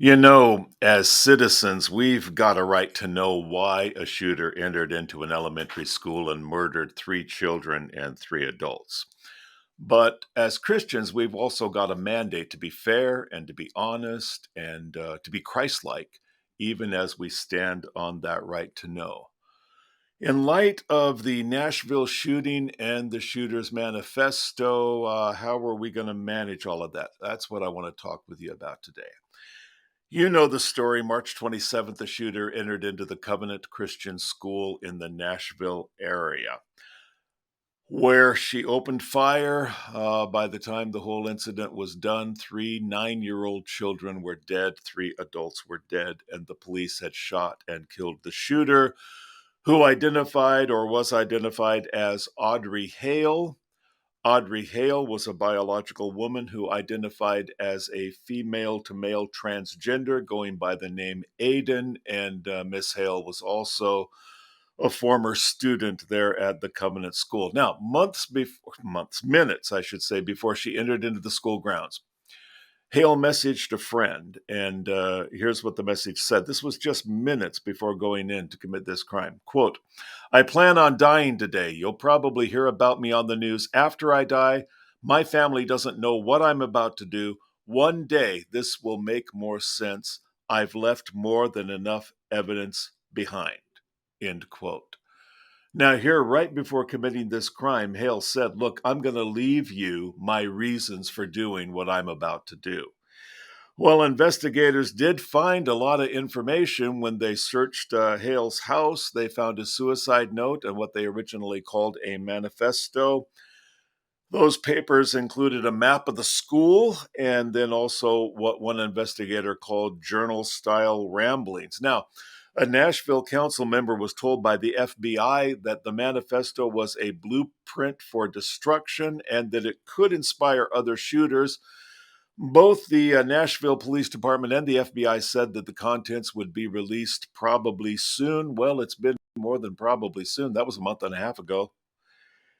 As citizens, we've got a right to know why a shooter entered into an elementary school and murdered three children and three adults. But as Christians, we've also got a mandate to be fair and to be honest and to be Christ like, even as we stand on that right to know. In light of the Nashville shooting and the shooter's manifesto, how are we going to manage all of that? That's what I want to talk with you about today. You know the story. March 27th, the shooter entered into the Covenant Christian School in the Nashville area, where she opened fire. By the time the whole incident was done, three 9-year-old children were dead, three adults were dead, and the police had shot and killed the shooter, who identified or was identified as Audrey Hale. Audrey Hale was a biological woman who identified as a female to male transgender, going by the name Aiden, and Miss Hale was also a former student there at the Covenant School. Now, minutes, I should say, before she entered into the school grounds, Hale messaged a friend, and here's what the message said. This was just minutes before going in to commit this crime. Quote, "I plan on dying today. You'll probably hear about me on the news after I die. My family doesn't know what I'm about to do. One day this will make more sense. I've left more than enough evidence behind." End quote. Now, here, right before committing this crime, Hale said, "Look, I'm going to leave you my reasons for doing what I'm about to do." Well, investigators did find a lot of information when they searched Hale's house. They found a suicide note and what they originally called a manifesto. Those papers included a map of the school and then also what one investigator called journal style ramblings. Now, a Nashville council member was told by the FBI that the manifesto was a blueprint for destruction and that it could inspire other shooters. Both the Nashville Police Department and the FBI said that the contents would be released probably soon. Well, it's been more than probably soon. That was a month and a half ago.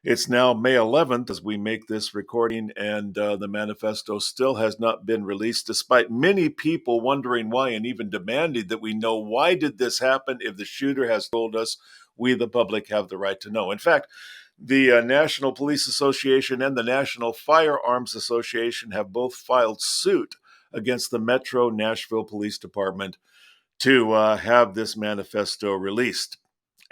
It's now May 11th as we make this recording, and the manifesto still has not been released, despite many people wondering why and even demanding that we know why did this happen if the shooter has told us. We, the public, have the right to know. In fact, the National Police Association and the National Firearms Association have both filed suit against the Metro Nashville Police Department to have this manifesto released.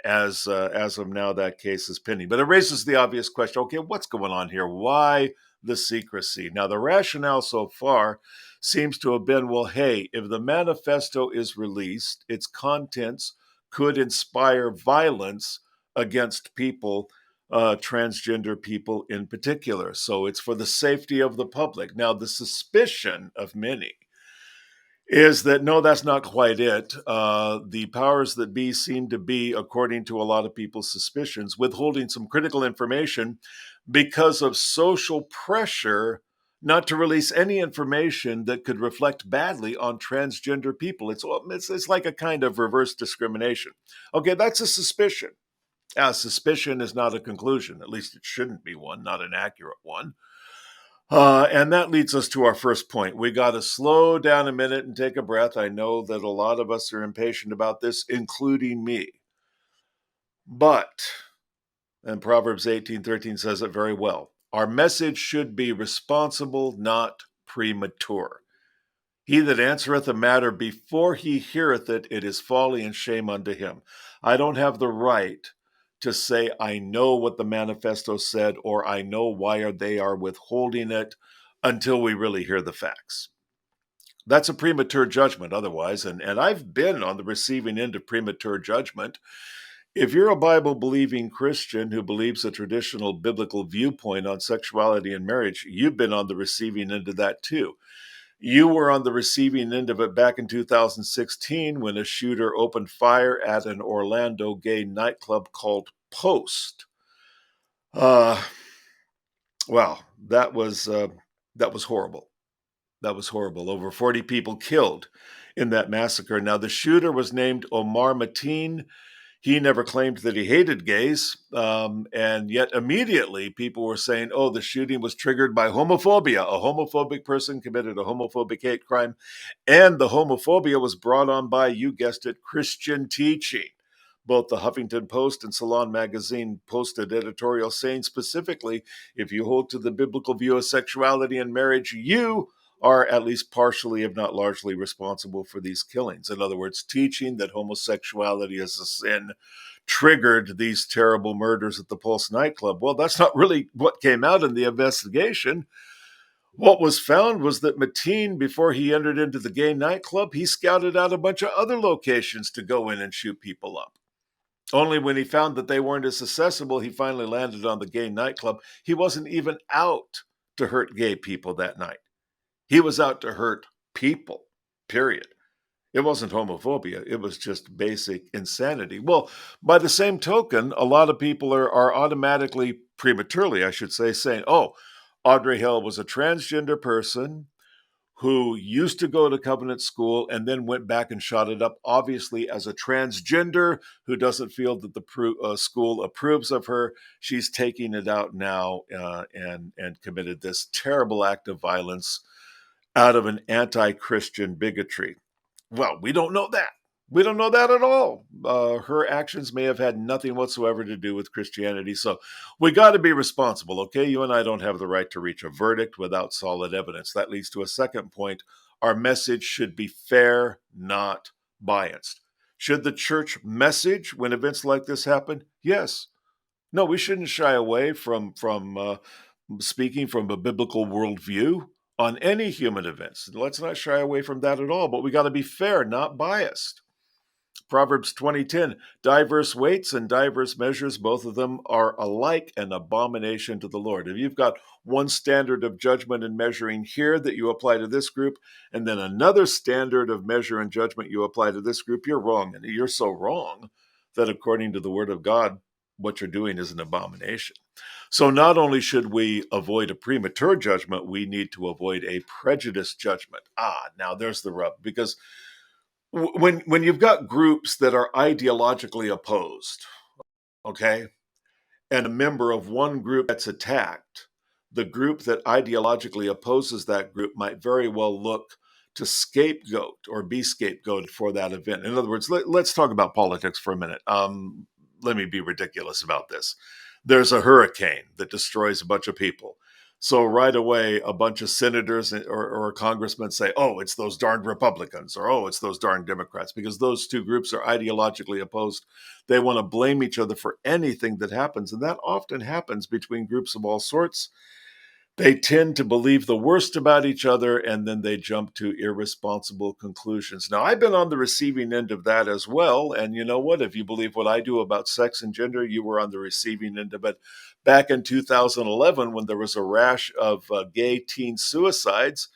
As of now, that case is pending. But it raises the obvious question, okay, what's going on here? Why the secrecy? Now, the rationale so far seems to have been, well, hey, if the manifesto is released, its contents could inspire violence against people, transgender people in particular. So it's for the safety of the public. Now, the suspicion of many is that no, that's not quite it. The powers that be seem to be, according to a lot of people's suspicions, withholding some critical information because of social pressure not to release any information that could reflect badly on transgender people. It's like a kind of reverse discrimination. Okay, that's a suspicion. Suspicion is not a conclusion. At least it shouldn't be one, not an accurate one. And that leads us to our first point. We got to slow down a minute and take a breath. I know that a lot of us are impatient about this, including me. But, and Proverbs 18:13 says it very well, our message should be responsible, not premature. He that answereth a matter before he heareth it, it is folly and shame unto him. I don't have the right to say I know what the manifesto said or I know why they are withholding it until we really hear the facts. That's a premature judgment otherwise, and I've been on the receiving end of premature judgment. If you're a Bible-believing Christian who believes a traditional biblical viewpoint on sexuality and marriage, you've been on the receiving end of that too. You were on the receiving end of it back in 2016 when a shooter opened fire at an Orlando gay nightclub called Post. Uh, well, that was horrible. That was horrible. Over 40 people killed in that massacre. Now, the shooter was named Omar Mateen. He never claimed that he hated gays, and yet immediately people were saying, oh, the shooting was triggered by homophobia. A homophobic person committed a homophobic hate crime, and the homophobia was brought on by, you guessed it, Christian teaching. Both the Huffington Post and Salon magazine posted editorials saying specifically, if you hold to the biblical view of sexuality and marriage, you are at least partially, if not largely, responsible for these killings. In other words, teaching that homosexuality is a sin triggered these terrible murders at the Pulse nightclub. Well, that's not really what came out in the investigation. What was found was that Mateen, before he entered into the gay nightclub, he scouted out a bunch of other locations to go in and shoot people up. Only when he found that they weren't as accessible, he finally landed on the gay nightclub. He wasn't even out to hurt gay people that night. He was out to hurt people, period. It wasn't homophobia. It was just basic insanity. Well, by the same token, a lot of people are automatically, prematurely, I should say, saying, oh, Audrey Hale was a transgender person who used to go to Covenant School and then went back and shot it up, obviously as a transgender who doesn't feel that the school approves of her. She's taking it out now and committed this terrible act of violence out of an anti-Christian bigotry. Well, we don't know that. We don't know that at all. Her actions may have had nothing whatsoever to do with Christianity. So we got to be responsible, okay? You and I don't have the right to reach a verdict without solid evidence. That leads to a second point. Our message should be fair, not biased. Should the church message when events like this happen? Yes. No, we shouldn't shy away from speaking from a biblical worldview on any human events. Let's not shy away from that at all, but we got to be fair, not biased. Proverbs 20:10, diverse weights and diverse measures, both of them are alike an abomination to the Lord. If you've got one standard of judgment and measuring here that you apply to this group, and then another standard of measure and judgment you apply to this group, you're wrong. And you're so wrong that according to the word of God, what you're doing is an abomination. So not only should we avoid a premature judgment, we need to avoid a prejudiced judgment. Now there's the rub, because when you've got groups that are ideologically opposed, okay, and a member of one group that's attacked, the group that ideologically opposes that group might very well look to scapegoat or be scapegoated for that event. In other words, let's talk about politics for a minute. Let me be ridiculous about this. There's a hurricane that destroys a bunch of people. So right away, a bunch of senators or congressmen say, oh, it's those darned Republicans, or oh, it's those darned Democrats, because those two groups are ideologically opposed. They want to blame each other for anything that happens. And that often happens between groups of all sorts. They tend to believe the worst about each other, and then they jump to irresponsible conclusions. Now, I've been on the receiving end of that as well. And you know what? If you believe what I do about sex and gender, you were on the receiving end of it. Back in 2011, when there was a rash of gay teen suicides,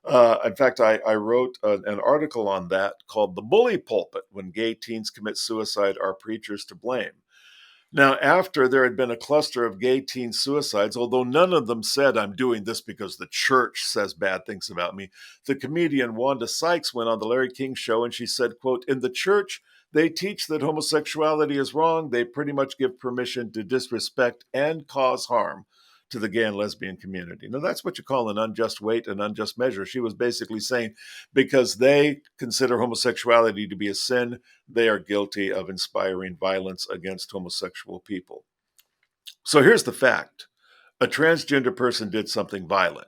in fact, I wrote an article on that called The Bully Pulpit: When Gay Teens Commit Suicide, Are Preachers to Blame? Now, after there had been a cluster of gay teen suicides, although none of them said, I'm doing this because the church says bad things about me, the comedian Wanda Sykes went on the Larry King Show and she said, quote, in the church, they teach that homosexuality is wrong. They pretty much give permission to disrespect and cause harm to the gay and lesbian community. Now, that's what you call an unjust weight, an unjust measure. She was basically saying because they consider homosexuality to be a sin, they are guilty of inspiring violence against homosexual people. So here's the fact. A transgender person did something violent.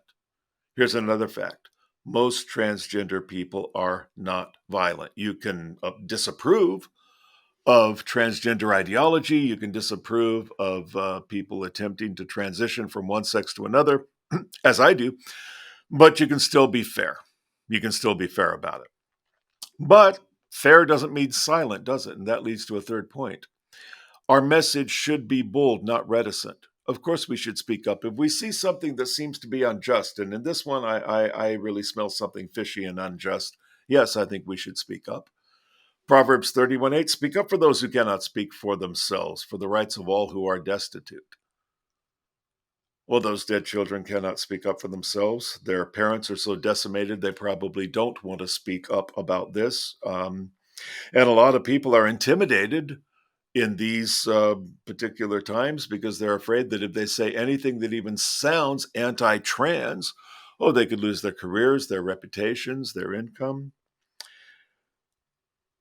Here's another fact. Most transgender people are not violent. You can disapprove of transgender ideology. You can disapprove of people attempting to transition from one sex to another, as I do, but you can still be fair. You can still be fair about it. But fair doesn't mean silent, does it? And that leads to a third point. Our message should be bold, not reticent. Of course, we should speak up. If we see something that seems to be unjust, and in this one, I really smell something fishy and unjust, yes, I think we should speak up. Proverbs 31:8, speak up for those who cannot speak for themselves, for the rights of all who are destitute. Well, those dead children cannot speak up for themselves. Their parents are so decimated, they probably don't want to speak up about this. And a lot of people are intimidated in these particular times because they're afraid that if they say anything that even sounds anti-trans, oh, they could lose their careers, their reputations, their income.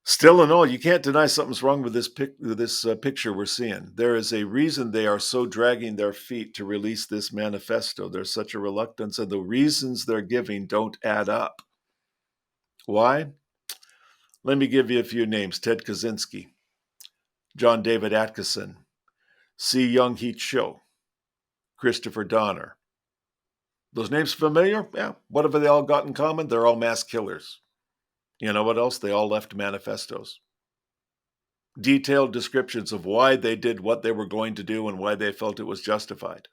Still in all, you can't deny something's wrong with this picture we're seeing. There is a reason they are so dragging their feet to release this manifesto. There's such a reluctance, and the reasons they're giving don't add up. Why? Let me give you a few names. Ted Kaczynski, John David Atkinson, C. Young Heat Cho, Christopher Donner. Those names familiar? Yeah. What have they all got in common? They're all mass killers. You know what else? They all left manifestos. Detailed descriptions of why they did what they were going to do and why they felt it was justified.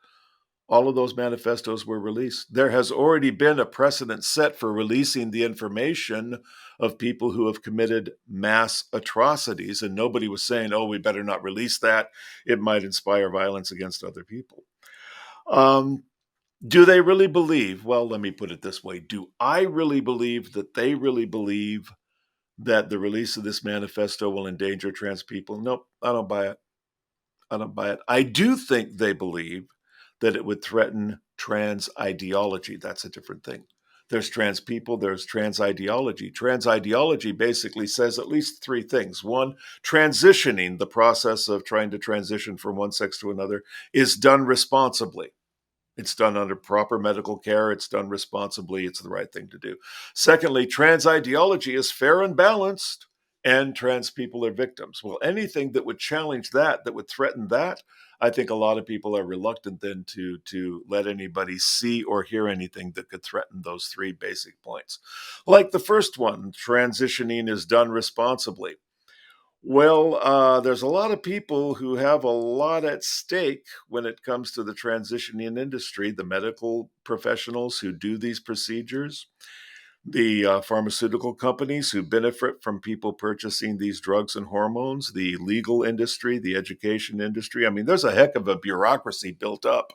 All of those manifestos were released. There has already been a precedent set for releasing the information of people who have committed mass atrocities, and nobody was saying, oh, we better not release that. It might inspire violence against other people. Do they really believe? Well, let me put it this way. Do I really believe that they really believe that the release of this manifesto will endanger trans people? Nope, I don't buy it. I don't buy it. I do think they believe that it would threaten trans ideology. That's a different thing. There's trans people, there's trans ideology. Trans ideology basically says at least three things. One, transitioning, the process of trying to transition from one sex to another, is done responsibly. It's done under proper medical care. It's done responsibly. It's the right thing to do. Secondly, trans ideology is fair and balanced, and trans people are victims. Well, anything that would challenge that, that would threaten that, I think a lot of people are reluctant then to let anybody see or hear anything that could threaten those three basic points. Like the first one, transitioning is done responsibly. Well, there's a lot of people who have a lot at stake when it comes to the transitioning industry, the medical professionals who do these procedures, the pharmaceutical companies who benefit from people purchasing these drugs and hormones, the legal industry, the education industry. I mean, there's a heck of a bureaucracy built up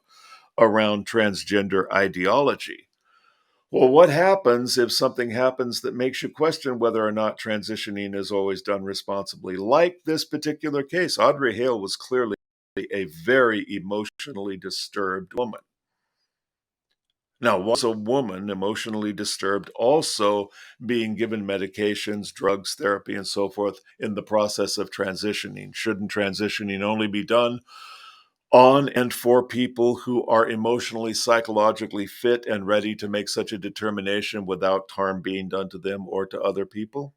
around transgender ideology. Well, what happens if something happens that makes you question whether or not transitioning is always done responsibly? Like this particular case, Audrey Hale was clearly a very emotionally disturbed woman. Now, was a woman emotionally disturbed also being given medications, drugs, therapy, and so forth in the process of transitioning? Shouldn't transitioning only be done on and for people who are emotionally, psychologically fit and ready to make such a determination without harm being done to them or to other people?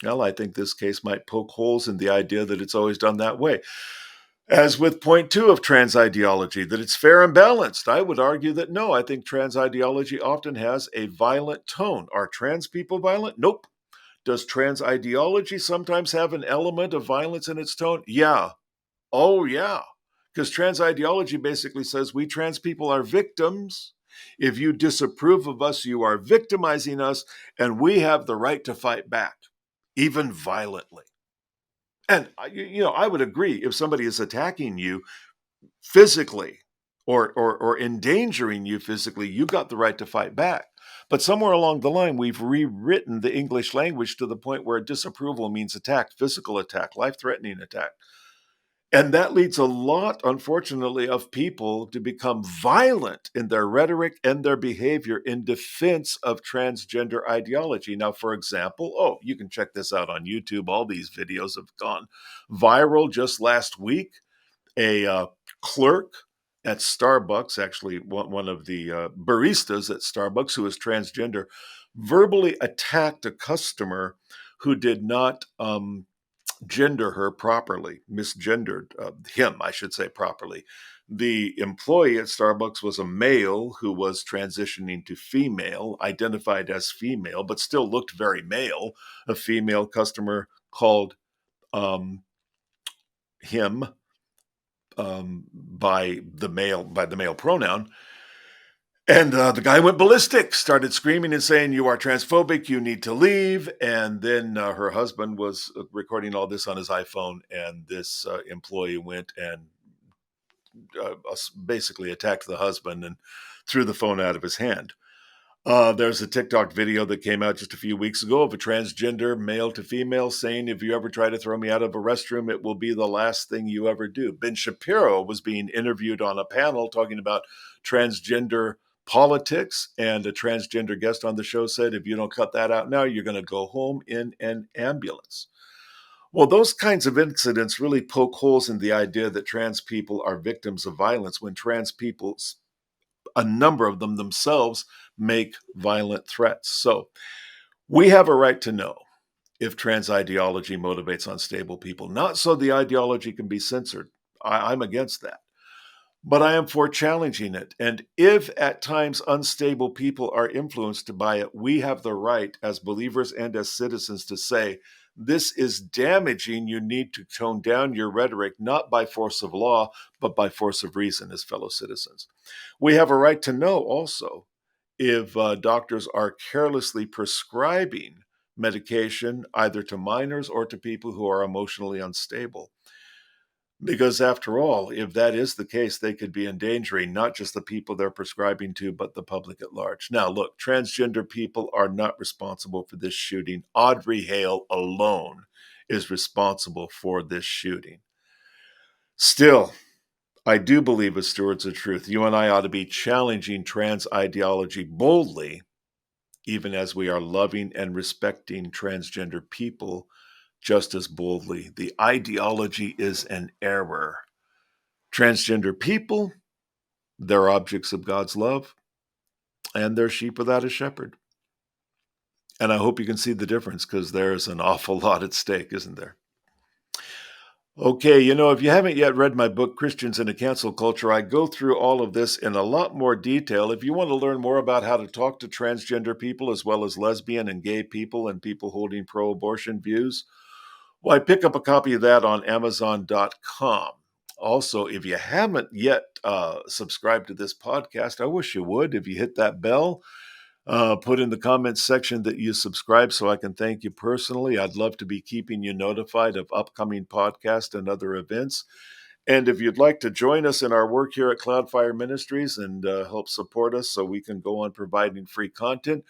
Well, I think this case might poke holes in the idea that it's always done that way. As with point two of trans ideology, that it's fair and balanced, I would argue that no, I think trans ideology often has a violent tone. Are trans people violent? Nope. Does trans ideology sometimes have an element of violence in its tone? Yeah. Oh, yeah. Because trans ideology basically says we trans people are victims. If you disapprove of us, you are victimizing us, and we have the right to fight back, even violently. And, I would agree if somebody is attacking you physically or endangering you physically, you've got the right to fight back. But somewhere along the line, we've rewritten the English language to the point where disapproval means attack, physical attack, life-threatening attack. And that leads a lot, unfortunately, of people to become violent in their rhetoric and their behavior in defense of transgender ideology. Now, for example, you can check this out on YouTube. All these videos have gone viral just last week. A clerk at Starbucks, actually one of the baristas at Starbucks who is transgender, verbally attacked a customer who did not gender her properly, misgendered him, I should say, properly. The employee at Starbucks was a male who was transitioning to female, identified as female, but still looked very male. A female customer called him by the male pronoun. And the guy went ballistic, started screaming and saying, "You are transphobic, you need to leave." And then her husband was recording all this on his iPhone, and this employee went and basically attacked the husband and threw the phone out of his hand. There's a TikTok video that came out just a few weeks ago of a transgender male to female saying, if you ever try to throw me out of a restroom, it will be the last thing you ever do. Ben Shapiro was being interviewed on a panel talking about transgender politics, and a transgender guest on the show said, if you don't cut that out now, you're going to go home in an ambulance. Well, those kinds of incidents really poke holes in the idea that trans people are victims of violence when trans people, a number of them themselves, make violent threats. So we have a right to know if trans ideology motivates unstable people, not so the ideology can be censored. I'm against that. But I am for challenging it. And if at times unstable people are influenced by it, we have the right as believers and as citizens to say, this is damaging. You need to tone down your rhetoric, not by force of law, but by force of reason as fellow citizens. We have a right to know also if doctors are carelessly prescribing medication either to minors or to people who are emotionally unstable. Because after all, if that is the case, they could be endangering not just the people they're prescribing to, but the public at large. Now, look, transgender people are not responsible for this shooting. Audrey Hale alone is responsible for this shooting. Still, I do believe as stewards of truth, you and I ought to be challenging trans ideology boldly, even as we are loving and respecting transgender people just as boldly. The ideology is an error. Transgender people, they're objects of God's love, and they're sheep without a shepherd. And I hope you can see the difference, because there's an awful lot at stake, isn't there? Okay, if you haven't yet read my book, Christians in a Cancel Culture, I go through all of this in a lot more detail. If you want to learn more about how to talk to transgender people, as well as lesbian and gay people and people holding pro-abortion views, well, I pick up a copy of that on Amazon.com. Also, if you haven't yet subscribed to this podcast, I wish you would. If you hit that bell, put in the comments section that you subscribe so I can thank you personally. I'd love to be keeping you notified of upcoming podcasts and other events. And if you'd like to join us in our work here at Cloudfire Ministries and help support us so we can go on providing free content,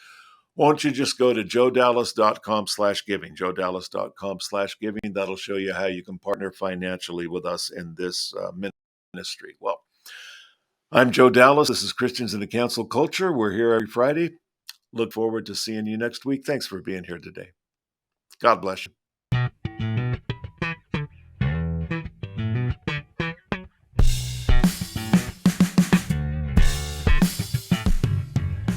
won't you just go to joedallas.com/giving, joedallas.com/giving. That'll show you how you can partner financially with us in this ministry. Well, I'm Joe Dallas. This is Christians in the Cancel Culture. We're here every Friday. Look forward to seeing you next week. Thanks for being here today. God bless you.